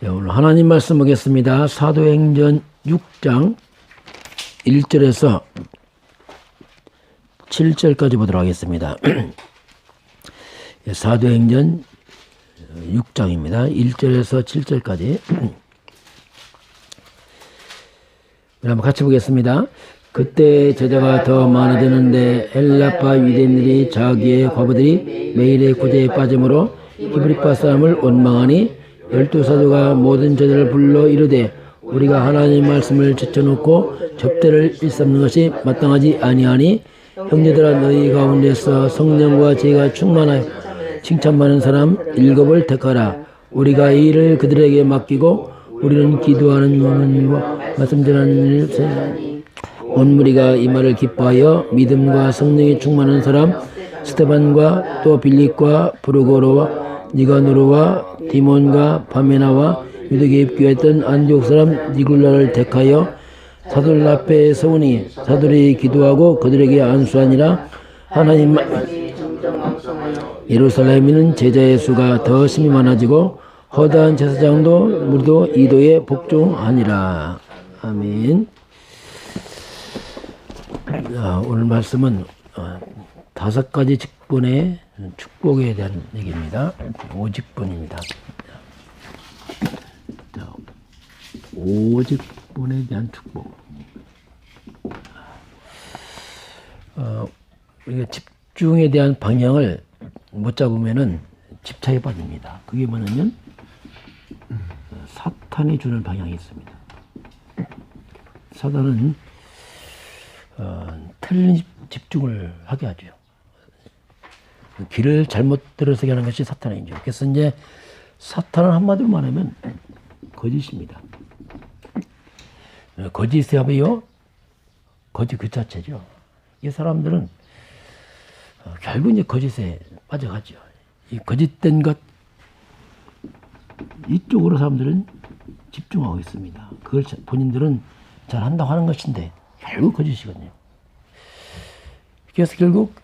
네, 오늘 하나님 말씀 보겠습니다. 사도행전 6장 1절에서 7절까지 보도록 하겠습니다. 사도행전 6장입니다. 1절에서 7절까지. 한번 같이 보겠습니다. 그때 제자가 더 많아지는데 헬라파 유대인들이 자기의 과부들이 매일의 구제에 빠짐으로 히브리파 사람을 원망하니 12사도가 모든 제자를 불러 이르되 우리가 하나님 말씀을 제쳐놓고 접대를 일삼는 것이 마땅하지 아니하니 형제들아 너희 가운데서 성령과 지혜가 충만하여 칭찬받는 사람 7을 택하라. 우리가 이 일을 그들에게 맡기고 우리는 기도하는 일과 말씀 전하는 일 온 무리가 이 말을 기뻐하여 믿음과 성령이 충만한 사람 스테반과 또 빌립과 브루고로와 니가누르와 디몬과 바메나와 유대교에 입교했던 안디옥 사람 니굴라를 택하여 사도들 앞에 세우니 사도들이 기도하고 그들에게 안수하니라. 하나님 예루살렘에는 제자의 수가 더 심히 많아지고 허다한 제사장도 무리도 이도에 복종하니라. 아멘. 오늘 말씀은 5가지 직분의 축복에 대한 얘기입니다. 5직분입니다. 5직분에 대한 축복. 우리가 집중에 대한 방향을 못 잡으면은 집착에 빠집니다. 그게 뭐냐면 사탄이 주는 방향이 있습니다. 사탄은 틀린 집중을 하게 하죠. 길을 잘못 들어서게 하는 것이 사탄이죠. 그래서 이제 사탄은 한마디로 말하면 거짓입니다. 거짓이 하면요, 거짓 그 자체죠. 이 사람들은 결국 이제 거짓에 빠져가죠. 이 거짓된 것 이쪽으로 사람들은 집중하고 있습니다. 그걸 본인들은 잘 한다고 하는 것인데 결국 거짓이거든요. 그래서 결국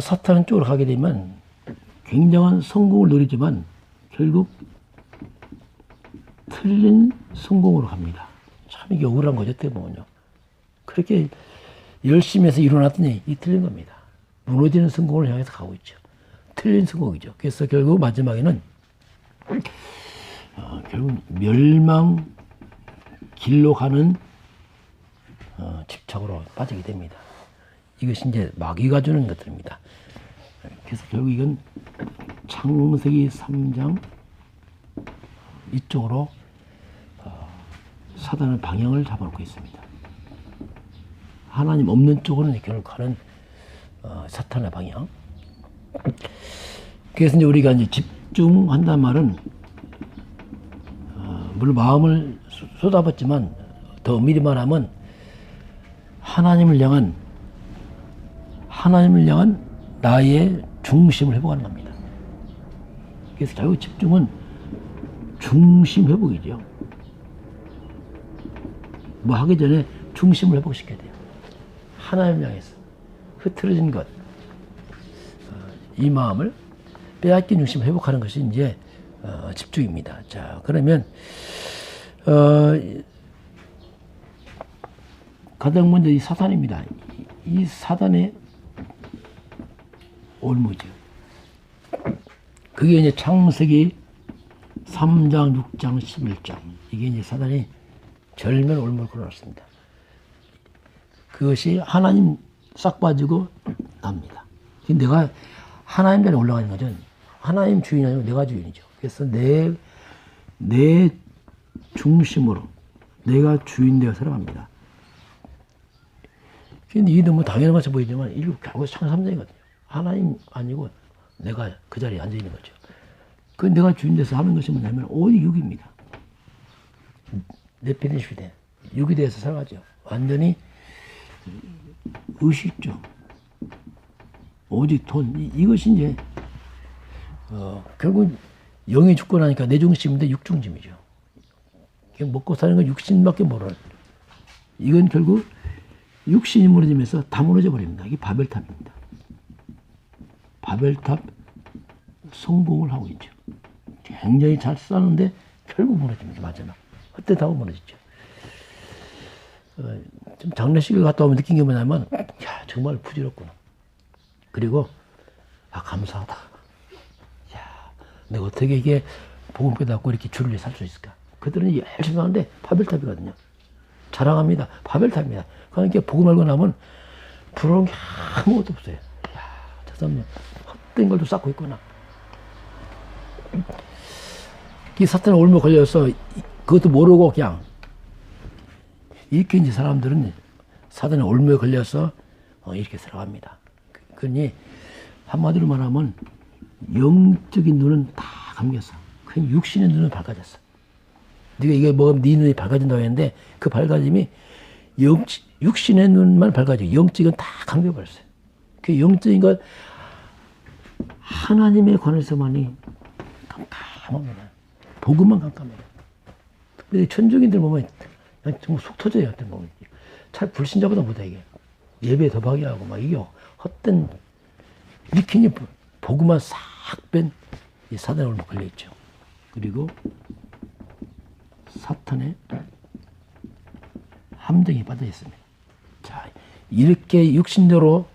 사탄은 쪽으로 가게 되면 굉장한 성공을 누리지만 결국 틀린 성공으로 갑니다. 참 이게 억울한 거죠. 어떻게 보면요. 그렇게 열심히 해서 일어났더니 이 틀린 겁니다. 무너지는 성공을 향해서 가고 있죠. 틀린 성공이죠. 그래서 결국 마지막에는 결국 멸망 길로 가는 집착으로 빠지게 됩니다. 이것이 이제 마귀가 주는 것들입니다. 그래서 결국 이건 창세기 3장 이쪽으로 사단의 방향을 잡아놓고 있습니다. 하나님 없는 쪽으로는 결국 가는 사탄의 방향. 그래서 이제 우리가 이제 집중한다는 말은 물론 마음을 쏟아붓지만 더 엄밀히 말하면 하나님을 향한 나의 중심을 회복하는 겁니다. 그래서 결국 집중은 중심 회복이죠. 뭐 하기 전에 중심을 회복시켜야 돼요. 하나님을 향해서 흐트러진 것, 이 마음을 빼앗긴 중심을 회복하는 것이 이제 집중입니다. 자, 그러면 가장 먼저 이 사탄입니다. 이 사단의 올무죠. 그게 이제 창세기 3장, 6장, 11장. 이게 이제 사단이 절면 올무를 걸어놨습니다. 그것이 하나님 싹 빠지고 납니다. 내가 하나님 전에 올라가는 거죠. 하나님 주인이 아니고 내가 주인이죠. 그래서 내 중심으로 내가 주인 되어 살아갑니다. 근데 이게 너무 당연한 것처럼 보이지만 이게 결국 창삼장이거든요. 하나님 아니고 내가 그 자리에 앉아 있는 거죠. 그 내가 주인 돼서 하는 것이 뭐냐면 오직 육입니다. 네피림 시대 육이 돼서 살아가죠. 완전히 의식주, 오직 돈. 이것이 이제 결국 영이 죽고 나니까 내 중심인데 육중심이죠. 먹고 사는 건 육신밖에 모르는. 이건 결국 육신이 무너지면서 다 무너져 버립니다. 이게 바벨탑입니다. 바벨탑 성공을 하고 있죠. 굉장히 잘 싸는데 결국 무너집니다. 마지막. 헛되다고 무너지죠. 좀 장례식을 갔다 오면 느낀 게 뭐냐면, 야, 정말 부질없구나. 그리고, 아, 감사하다. 야, 내가 어떻게 이게 복음 깨닫고 이렇게 줄을 살 수 있을까? 그들은 열심히 하는데 바벨탑이거든요. 자랑합니다. 바벨탑입니다. 그러니까 복음 알고 나면 부러운 게 아무것도 없어요. 야, 저 사람은 헛된 걸도 쌓고 있구나. 이 사탄에 올며 걸려서 그것도 모르고 그냥 이렇게 이제 사람들은 사탄에 올며 걸려서 이렇게 살아갑니다. 그러니 한마디로 말하면 영적인 눈은 다 감겼어. 그냥 육신의 눈은 밝아졌어. 네가 이게 먹으면 네 눈이 밝아진다고 했는데 그 밝아짐이 육신의 눈만 밝아지고 영적인 다 감겨버렸어요. 그 영적인 것 하나님에 관해서만이 깜깜합니다. 복음만 깜깜해요. 근데 천주교인들 보면 그냥 정말 속 터져요. 어떤 보면 잘 불신자보다 못해 이게 예배 더 방해하고 막 이게 헛된 미키니 복음만 싹 뺀 이 사단에 올려 걸려 있죠. 그리고 사탄의 함정이 빠져 있습니다. 자, 이렇게 육신대로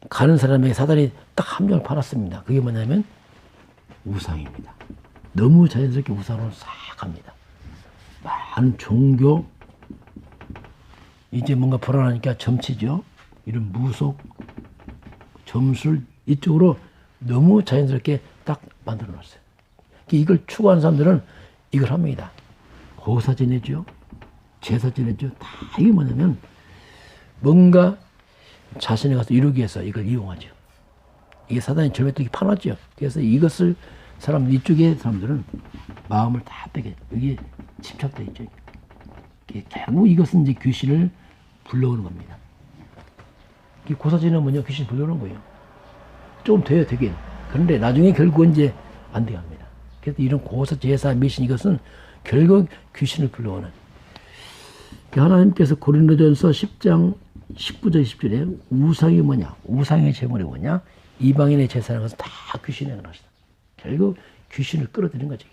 가는 사람에게 사단이 딱 함정을 팔았습니다. 그게 뭐냐면 우상입니다. 너무 자연스럽게 우상으로 싹 갑니다. 많은 종교, 이제 뭔가 불안하니까 점치죠. 이런 무속, 점술 이쪽으로 너무 자연스럽게 딱 만들어 놨어요. 이걸 추구하는 사람들은 이걸 합니다. 고사 지내죠. 제사 지내죠. 다 이게 뭐냐면 뭔가 자신에 가서 이루기 위해서 이걸 이용하죠. 이게 사단이 절벽도 파놨죠. 그래서 이것을 이쪽에 사람들은 마음을 다 빼게 여기 집착돼 있죠. 결국 이것은 이제 귀신을 불러오는 겁니다. 이 고사 지내면요 귀신 불러오는 거예요. 좀 돼요, 되긴. 그런데 나중에 결국은 이제 안 돼야 합니다. 그래서 이런 고사 제사 미신 이것은 결국 귀신을 불러오는. 하나님께서 고린도전서 10장 19절 20절에 우상이 뭐냐? 우상의 제물이 뭐냐? 이방인의 제사라는 것은 다 귀신의 것이다. 결국 귀신을 끌어들이는 거죠.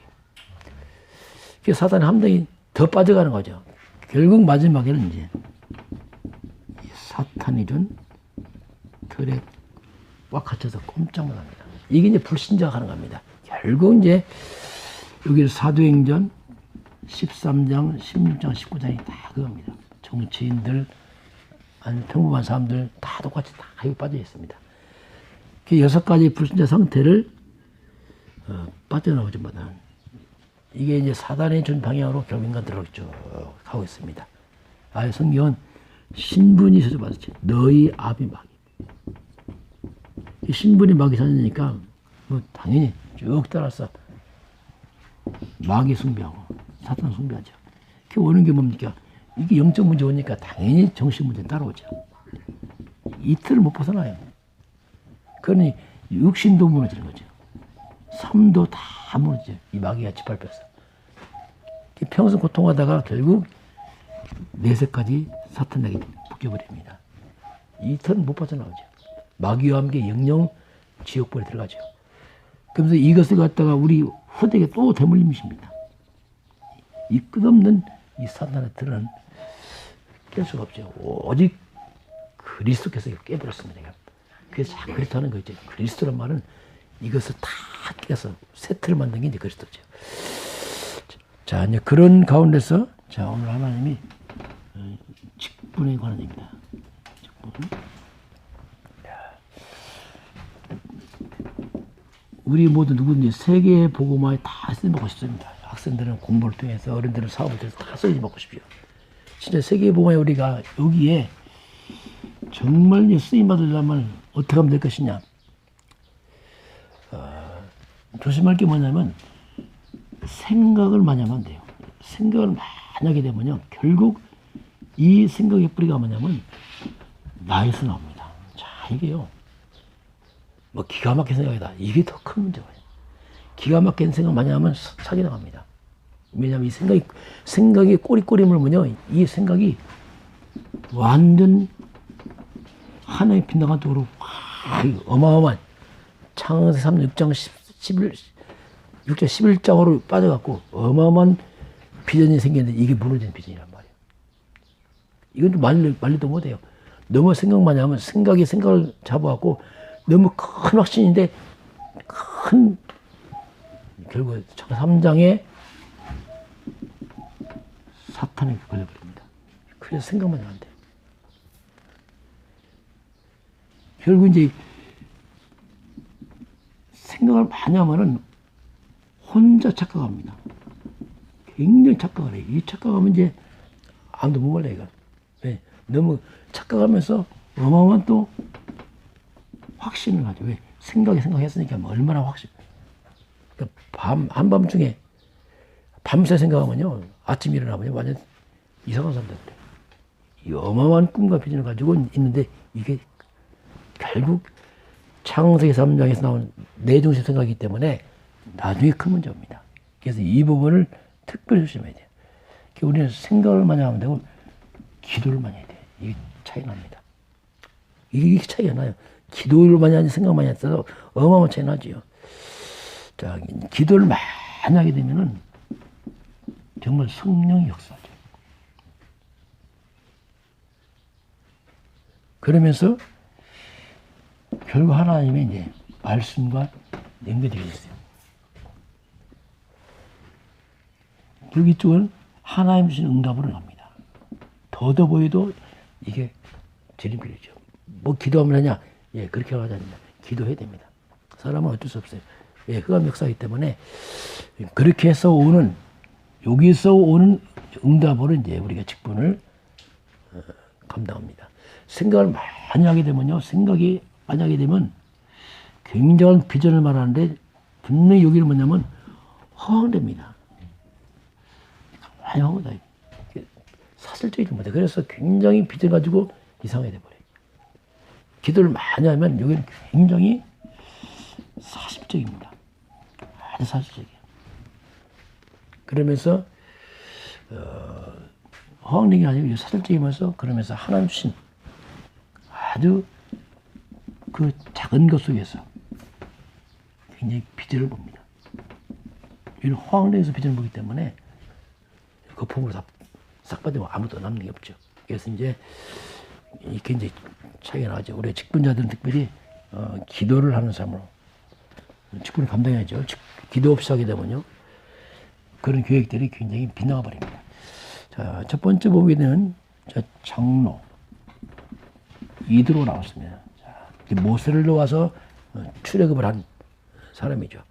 그래서 사단의 함정이 더 빠져가는 거죠. 결국 마지막에는 이제 사탄이 준 틀에 꽉 갇혀서 꼼짝 못합니다. 이게 이제 불신자가 하는 겁니다. 결국 이제 여기 사도행전 13장, 16장, 19장이 다 그겁니다. 정치인들, 아니 평범한 사람들 다 똑같이 다 여기 빠져 있습니다. 그 6가지 불신자 상태를 빠져나오지 못하는 이게 이제 사단의 준 방향으로 결국 인간들을 쭉 가고 있습니다. 아예 성경은 신분이 저주받았지. 너희 아비 마귀. 이 신분이 마귀 사전이니까 뭐 당연히 쭉 따라서 마귀 숭배하고 사탄 숭배하죠. 그 오는 게 뭡니까? 이게 영적 문제 오니까 당연히 정신 문제 따라오죠. 이틀을 못 벗어나요. 그러니 육신도 무너지는 거죠. 삶도 다 무너지죠. 이 마귀가 짓밟혀서. 평생 고통하다가 결국 내세까지 사탄에게 묶여버립니다. 이틀은 못 벗어나오죠. 마귀와 함께 영영 지옥불에 들어가죠. 그러면서 이것을 갖다가 우리 후대에 또 대물림이십니다. 이 끝없는 이 사탄의 틀은 깰 수가 없죠. 오직 그리스도께서 깨버렸습니다. 그래서 그렇다는 거죠. 그리스도란 말은 이것을 다 깨서 새 틀을 만든 게 이제 그리스도죠. 자, 이제 그런 가운데서 자, 오늘 하나님이 직분에 관한 얘기입니다. 직분. 우리 모두 누구든지 세계의 복음화에 다 쓰임받고 싶습니다. 학생들은 공부를 통해서 어른들은 사업을 통해서 다 쓰임받고 싶죠. 진짜 세계의 복음화에 우리가 여기에 정말 쓰임받으려면 어떻게 하면 될 것이냐. 조심할 게 뭐냐면 생각을 많이 하면 안 돼요. 생각을 많이 하게 되면요. 결국 이 생각의 뿌리가 뭐냐면 나에서 나옵니다. 자, 이게요. 뭐 기가 막힌 생각이다. 이게 더 큰 문제예요. 기가 막힌 생각 많이 하면 사기 당합니다. 왜냐하면 이 생각이 꼬리꼬리 물면요. 이 생각이 완전 하나의 빗나간 쪽으로 어마어마한 창세기 3장 6장 11 6장 11장으로 빠져갖고 어마어마한 비전이 생겼는데 이게 무너진 비전이란 말이에요. 이건 좀 말리도 못해요. 너무 생각만 하면 생각이 생각을 잡아갖고 너무 큰 확신인데 큰 결국 3장에 사탄이 걸려버립니다. 그래서 생각만 하면 안 돼요. 결국 이제 생각을 많이 하면은 혼자 착각합니다. 굉장히 착각을 해요. 이 착각하면 이제 아무도 못 몰라요, 이거. 왜? 너무 착각하면서 어마어마한 또 확신을 가져. 왜? 생각했으니까 얼마나 확신. 그러니까 한밤중에 밤새 생각하면요. 아침 일어나면요. 완전 이상한 사람들 그래요. 이 어마어마한 꿈과 비전을 가지고 있는데 이게 결국 창세기 3장에서 나온 내중심 생각이기 때문에 나중에 큰 문제입니다. 그래서 이 부분을 특별히 조심해야 돼요. 우리는 생각을 많이 하면 되고 기도를 많이 해야 돼요. 이게 차이 납니다. 이게 차이가 나요. 기도를 많이 하니 생각 많이 했어도 어마어마한 차이 나지요. 자, 기도를 많이 하게 되면은 정말 성령이 역사하죠. 그러면서 결국 하나님의 이제 말씀과 연결되어 있어요. 결국 이쪽은 하나님 주신 응답으로 갑니다. 더더 보여도 이게 재림필이죠. 뭐 기도하면 하냐? 예, 그렇게 하지 않습니다. 기도해야 됩니다. 사람은 어쩔 수 없어요. 예, 흑암 역사이기 때문에 그렇게 해서 오는 여기서 오는 응답으로 이제 우리가 직분을 감당합니다. 생각을 많이 하게 되면요, 생각이 많이 하게 되면 굉장한 비전을 말하는데 분명히 여기는 뭐냐면 허황됩니다. 많이 허황하다. 사실적이지 못해. 그래서 굉장히 비전 가지고 이상하게 돼버려요. 기도를 많이 하면 여기는 굉장히 사실적입니다. 아주 사실적이에요. 그러면서 허황된 게 아니고 사실적이면서 그러면서 하나님 주신 아주 그 작은 것 속에서 굉장히 비전을 봅니다. 이런 허황되어서 비전을 보기 때문에 거품으로 싹 빠지면 아무도 남는 게 없죠. 그래서 이제 이게 이제 차이가 나죠. 우리 직분자들은 특별히 기도를 하는 삶으로 직분을 감당해야죠. 기도 없이 하게 되면요, 그런 계획들이 굉장히 빗나가 버립니다. 자, 첫 번째 보게 되는 장로 이드로 나왔습니다. 자, 모세를 놓아서 출애굽을 한 사람이죠.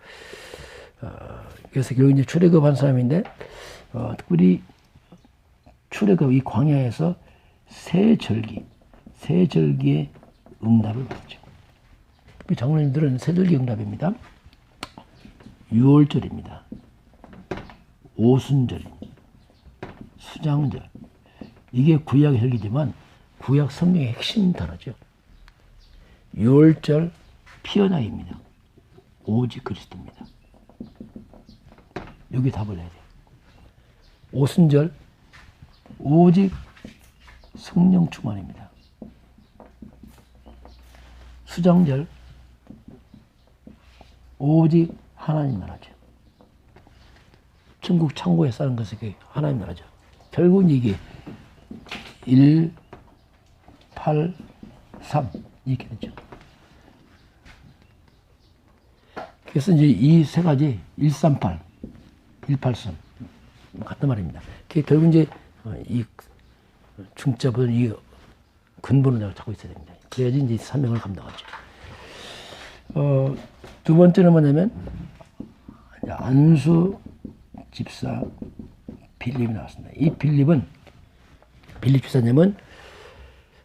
그래서 결국 이제 출애굽한 사람인데 특별히 출애굽 이 광야에서 새 절기의 응답을 받죠. 장로님들은 새 절기 응답입니다. 유월절입니다. 오순절, 수장절. 이게 구약의 절기지만 구약 성경의 핵심 단어죠. 유월절 피어나기입니다. 오직 그리스도입니다. 여기 답을 내야 돼요. 오순절 오직 성령 충만입니다. 수장절 오직 하나님 나라죠. 천국 창고에 사는 것이 하나님 나라죠. 결국은 이게 1, 8, 3 이렇게 되죠. 그래서 이제 이 세 가지 138, 183 같은 말입니다. 결국 이제 이 중자보다는 이 근본을 내가 잡고 있어야 됩니다. 그래야지 이제 사명을 감당하죠. 두 번째는 뭐냐면 안수 집사 빌립이 나왔습니다. 이 빌립 집사님은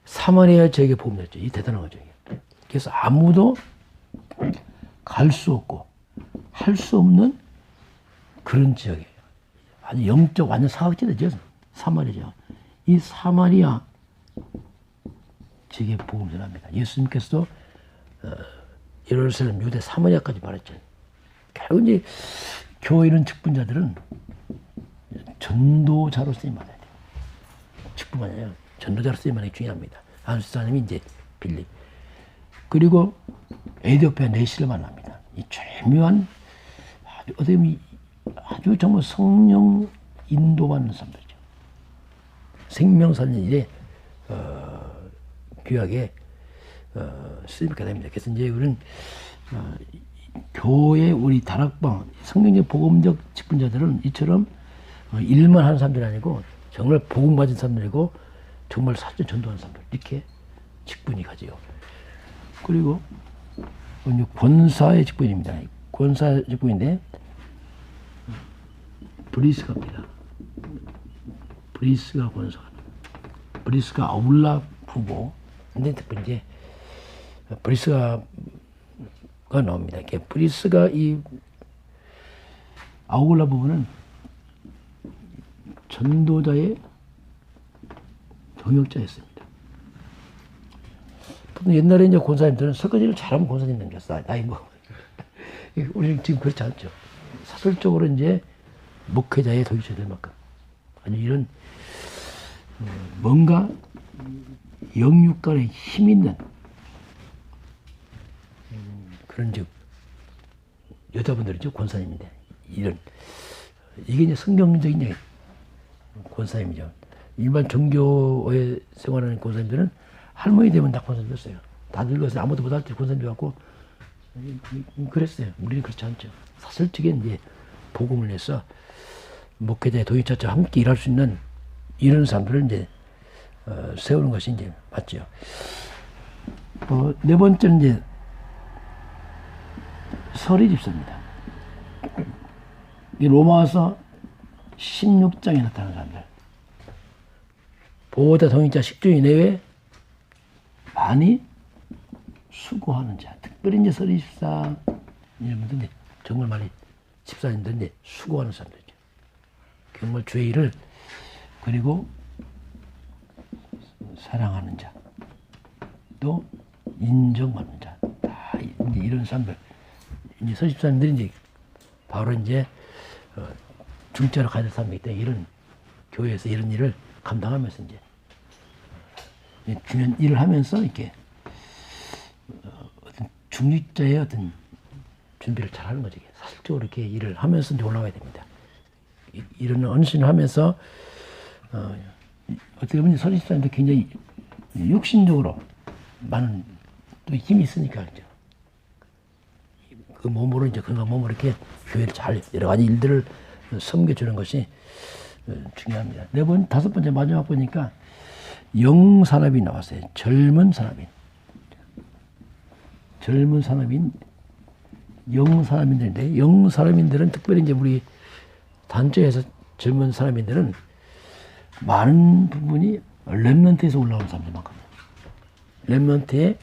사마리아 지역에 복음했죠. 이 대단한 거죠. 그래서 아무도 갈 수 없고 할 수 없는 그런 지역이에요. 아주 영적 완전 사각지대죠. 사마리아. 이 사마리아 지역에 복음을 전합니다. 예수님께서도 예루살렘, 유대, 사마리아까지 말했죠. 결국 이제 교회 이런 직분자들은 전도자로 쓰임 받아야 돼요. 직분만 아니라 전도자로 쓰임 받는 게 중요합니다. 안수 사람이 이제 빌립. 그리고 에디오피아 내시를 만납니다. 이 절묘한 어떻게 보면 아주 정말 성령 인도받는 사람들이죠. 생명사는 귀하게 쓰임받게 됩니다. 그래서 이제 우리는 교회 우리 다락방 성경적 복음적 직분자들은 이처럼 일만 하는 사람들이 아니고 정말 복음 가진 사람들이고 정말 사전 전도하는 사람들 이렇게 직분이 가지요. 그리고 권사의 직분입니다. 권사 직분인데 브리스가입니다. 브리스가 권사, 브리스가 아울라 후보. 근데 이제 브리스가가 나옵니다. 이렇게 브리스가 이 아울라 부분은 전도자의 동역자였습니다. 옛날에 이제 권사님들은 설거지를 잘하면 권사님 남겼어. 아니 뭐 우리는 지금 그렇지 않죠. 사설적으로 이제 목회자의 동역자 될 만큼 아주 이런 뭔가 영육간에 힘 있는 그런 즉 여자분들이죠. 권사님인데 이런 이게 이제 성경적인 권사님이죠. 일반 종교에 생활하는 권사님들은 할머니 되면 다 권사님 됐어요. 다 늙어서 아무도 못할 때 권사님 돼갖고 그랬어요. 우리는 그렇지 않죠. 사설적인 이제 복음을 내서 목회자의 동역자와 함께 일할 수 있는 이런 사람들을 이제 세우는 것이 이제 맞죠. 네 번째는 이제 서리 집사입니다. 이 로마서 16장에 나타나는 사람들. 보호자 동역자 10주 이내에 많이 수고하는 자. 특별히 이제 서리 집사 이런 분들 정말 많이 집사님들 이제 수고하는 사람들이죠. 정말 주의 일을 그리고 사랑하는 자, 또 인정하는 자, 다 이제 이런 사람들. 이제 서리 집사님들이 이제 바로 이제 중자로 가야 될 사람이기 때문에 이런 교회에서 이런 일을 감당하면서 이제 중요한 일을 하면서 이렇게 어떤 중직자의 어떤 준비를 잘 하는 거죠. 사실적으로 이렇게 일을 하면서 이제 올라가야 됩니다. 이런 헌신을 하면서 어떻게 보면 서리 집사님도 굉장히 육신적으로 많은 또 힘이 있으니까 그죠. 그 몸으로 이제 건강 몸으로 이렇게 교회를 잘 여러 가지 일들을 섬겨주는 것이 중요합니다. 다섯 번째 마지막 보니까 영산업이 나왔어요. 젊은 산업인. 젊은 산업인, 영산업인들인데, 영산업인들은 특별히 이제 우리 단체에서 젊은 산업인들은 많은 부분이 렘넌트에서 올라온 사람들 많거든요. 렘넌트의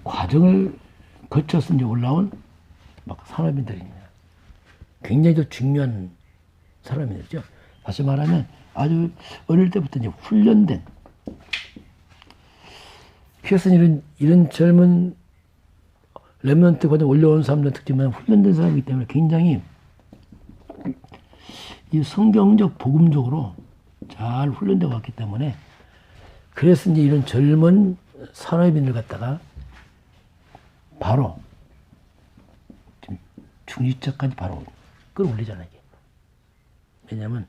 과정을 거쳐서 이제 올라온 막 산업인들입니다. 굉장히 더 중요한 사람이죠. 다시 말하면 아주 어릴 때부터 이제 훈련된. 그래서 이런 젊은 렘넌트 과정 올려온 사람들 특징은 훈련된 사람이기 때문에 굉장히 이 성경적 복음적으로 잘 훈련되어 왔기 때문에 그래서 이제 이런 젊은 산업인을 갖다가 바로 중직자까지 바로 끌어올리잖아요. 이게. 왜냐하면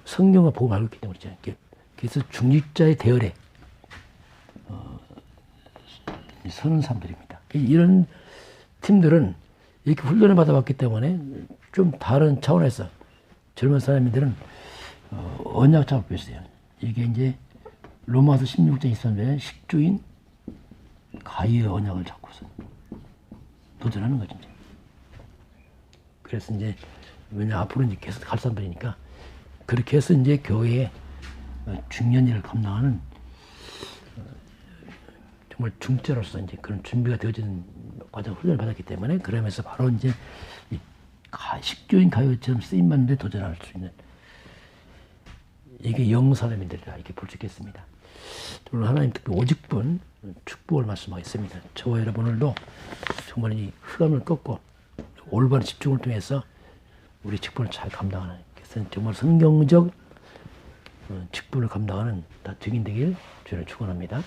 성경과 복음 알고 있기 때문이죠. 그래서 중직자의 대열에 서는 사람들입니다. 이런 팀들은 이렇게 훈련을 받아봤기 때문에 좀 다른 차원에서 젊은 사람들은 언약 잡고 있어요. 이게 이제 로마서 16장 23절에 식주인 가이의 언약을 잡고서 도전하는 거죠. 이제. 그래서 이제 왜냐 앞으로 이제 계속 갈 사람들이니까 그렇게 해서 이제 교회에 중요한 일을 감당하는 정말 중재로서 이제 그런 준비가 되어지는 과정 훈련을 받았기 때문에 그러면서 바로 이제 식주인 가요처럼 쓰임 받는 데 도전할 수 있는 이게 영사람인들이라 이렇게 볼 수 있겠습니다. 오늘 하나님 특별 오직분 축복을 말씀하겠습니다. 저와 여러분 오늘도 정말 이 흑암을 꺾고 올바른 집중을 통해서 우리 직분을 잘 감당하는 그래서 정말 성경적 직분을 감당하는 다 증인 되길 주를 축원합니다.